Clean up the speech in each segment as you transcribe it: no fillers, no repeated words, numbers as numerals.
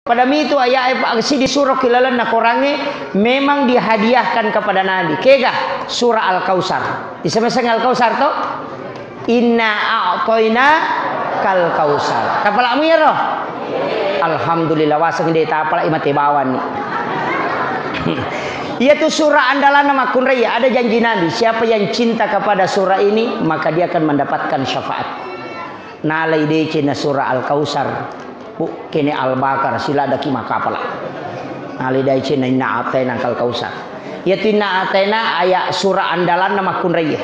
Padami itu ayat aksi disuruh kilalan nak orangnya memang dihadiahkan kepada Nabi. Kega surah Al-Kausar. Disebut Al-Kausar toh? Inna a'toina kal kausar. Tapala mo yaro? Alhamdulillah wasang hindi tapala imate bawan ni. Yaitu surah andalan nama kunraya. Ada janji Nabi, siapa yang cinta kepada surah ini maka dia akan mendapatkan syafaat. Nalai dece na surah Al-Kausar. Bu kene Al-Baqarah sila daki makapala. Nalai dece na inna a'taina kal kausar. Yaitu inna a'taina ayat surah andalan nama kunraya.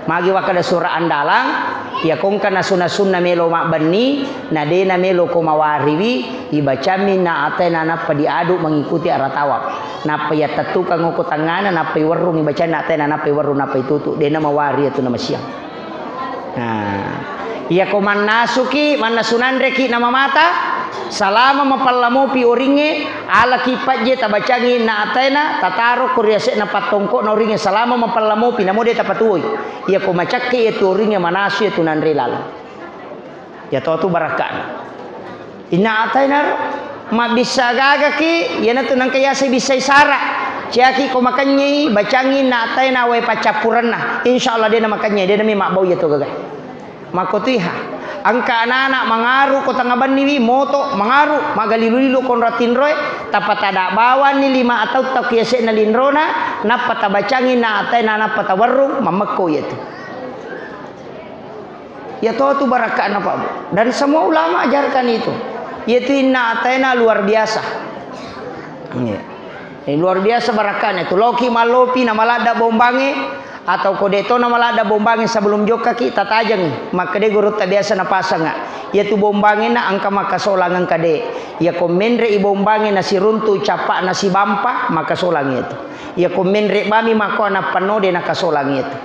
Magi wakada surah andalang ya kong kana sunna melo mak bani nadena melo ko mawariwi ibacami na atena na padiadu mengikuti arah tawab napa ya tatu kang ko tangana napa warung ibaca na atena napa warung napa tutu dena mawari itu nama siang. Nah ya ko manasuki manasunandreki nama mata salama mapallamu pi oringe ala kipaje tabacangi na atena tataro kuriase na patongko na oringe salama mapallamu pi namo de tapatuy ya ko macakke itu oringe manasu itu nandrilal ya to barakan inna atena ma bisa gagaki ya na tunang kaya sa bisa isara ciaki ko makanye bacangi na atena we pacapuranna insyaallah de na makanye de na mi makbau ya to gagay makotiha angka anak-anak mangaru kota ngaban niwi moto mangaru magalilu-lilu konratin roy tapatada bawan ni 5 atau tak kiase na linrona napata bacangi na atay na napata warung mamako yaitu ya to barakaan apa bu dan semua ulama ajarkan itu yaitu inna atayna luar biasa luar biasa barakaan itu loki malopi namalada bombange atau kodeto na malada bombangin sebelum joka kita tajang maka de guru ta biasa na pasanga yaitu bombangin na angka maka solangan kade ya komendre i bombangin na si runtu capa na si bampa maka solang itu ya komendre bami maka na panode na kasolang itu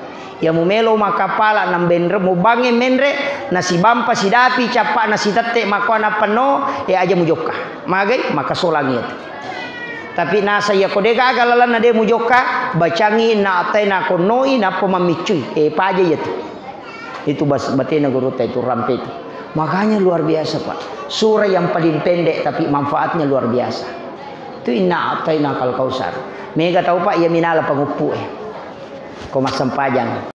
ya mumelo maka pala na bendre mo bange mendre na si bampa si dapi capa na si tete maka na pano ya aja mujoka magai maka solang itu tapi nasa ya kodega agalalan na de mujoka bacangi na atay na konoi na pemamicui paja itu batina guru itu rampe itu makanya luar biasa pak surah yang paling pendek tapi manfaatnya luar biasa itu inna atayna kal kausar mega tahu pak ya minala pangupu ko masam pajang